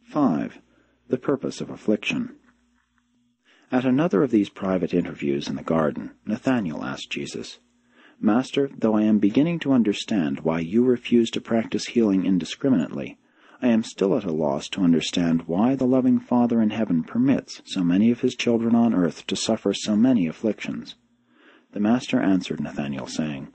5. The purpose of affliction. At another of these private interviews in the garden, Nathanael asked Jesus, "Master, though I am beginning to understand why you refuse to practice healing indiscriminately, I am still at a loss to understand why the loving Father in heaven permits so many of his children on earth to suffer so many afflictions." The Master answered Nathanael, saying,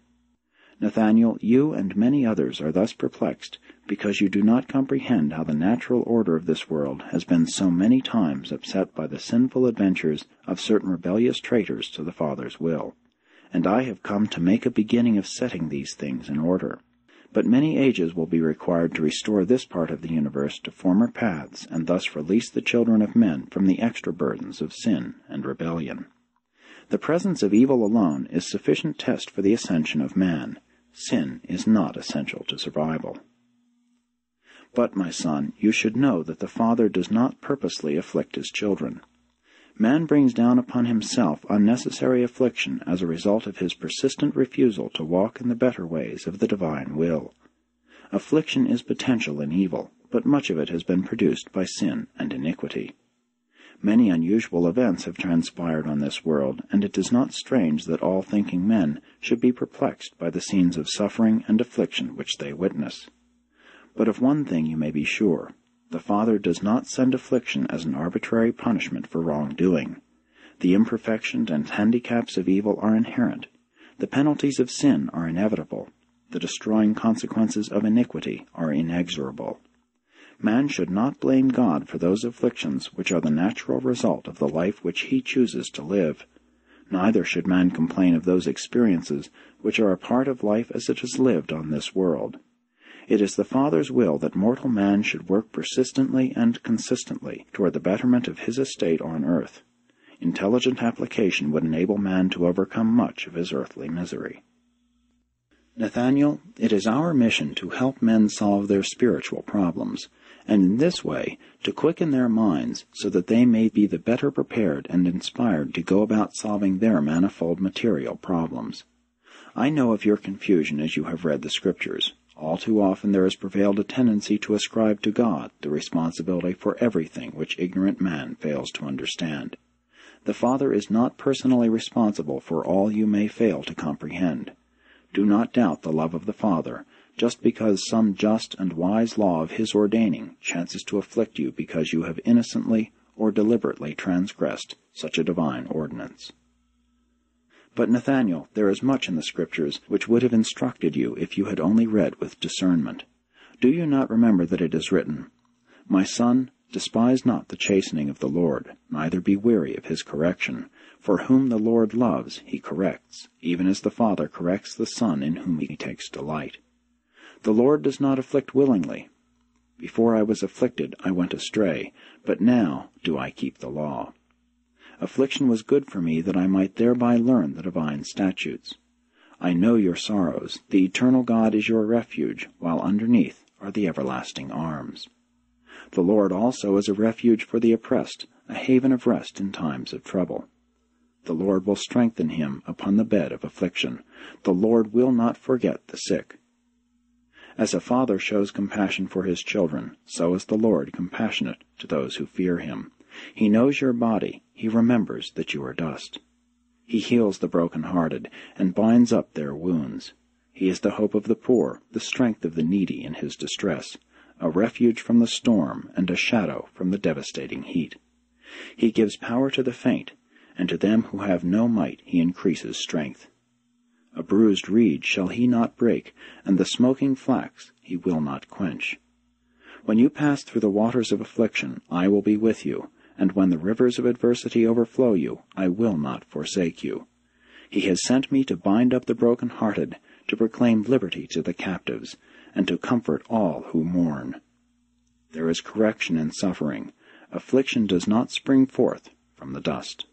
"Nathanael, you and many others are thus perplexed because you do not comprehend how the natural order of this world has been so many times upset by the sinful adventures of certain rebellious traitors to the Father's will. And I have come to make a beginning of setting these things in order. But many ages will be required to restore this part of the universe to former paths and thus release the children of men from the extra burdens of sin and rebellion. The presence of evil alone is sufficient test for the ascension of man. Sin is not essential to survival. But, my son, you should know that the Father does not purposely afflict his children. Man brings down upon himself unnecessary affliction as a result of his persistent refusal to walk in the better ways of the divine will. Affliction is potential in evil, but much of it has been produced by sin and iniquity. Many unusual events have transpired on this world, and it is not strange that all thinking men should be perplexed by the scenes of suffering and affliction which they witness. But of one thing you may be sure: the Father does not send affliction as an arbitrary punishment for wrongdoing. The imperfections and handicaps of evil are inherent. The penalties of sin are inevitable. The destroying consequences of iniquity are inexorable. Man should not blame God for those afflictions which are the natural result of the life which he chooses to live. Neither should man complain of those experiences which are a part of life as it is lived on this world. It is the Father's will that mortal man should work persistently and consistently toward the betterment of his estate on earth. Intelligent application would enable man to overcome much of his earthly misery. Nathanael, it is our mission to help men solve their spiritual problems, and in this way to quicken their minds so that they may be the better prepared and inspired to go about solving their manifold material problems. I know of your confusion as you have read the Scriptures. All too often there has prevailed a tendency to ascribe to God the responsibility for everything which ignorant man fails to understand. The Father is not personally responsible for all you may fail to comprehend. Do not doubt the love of the Father, just because some just and wise law of His ordaining chances to afflict you because you have innocently or deliberately transgressed such a divine ordinance. But, Nathanael, there is much in the Scriptures which would have instructed you if you had only read with discernment. Do you not remember that it is written, "My son, despise not the chastening of the Lord, neither be weary of his correction. For whom the Lord loves, he corrects, even as the Father corrects the Son in whom he takes delight." The Lord does not afflict willingly. "Before I was afflicted, I went astray, but now do I keep the law." Affliction was good for me that I might thereby learn the divine statutes. I know your sorrows. The eternal God is your refuge, while underneath are the everlasting arms. The Lord also is a refuge for the oppressed, a haven of rest in times of trouble. The Lord will strengthen him upon the bed of affliction. The Lord will not forget the sick. As a father shows compassion for his children, so is the Lord compassionate to those who fear him. He knows your body. He remembers that you are dust. He heals the broken-hearted and binds up their wounds. He is the hope of the poor, the strength of the needy in his distress, a refuge from the storm and a shadow from the devastating heat. He gives power to the faint, and to them who have no might he increases strength. A bruised reed shall he not break, and the smoking flax he will not quench. When you pass through the waters of affliction, I will be with you, and when the rivers of adversity overflow you, I will not forsake you. He has sent me to bind up the broken-hearted, to proclaim liberty to the captives, and to comfort all who mourn. There is correction in suffering. Affliction does not spring forth from the dust.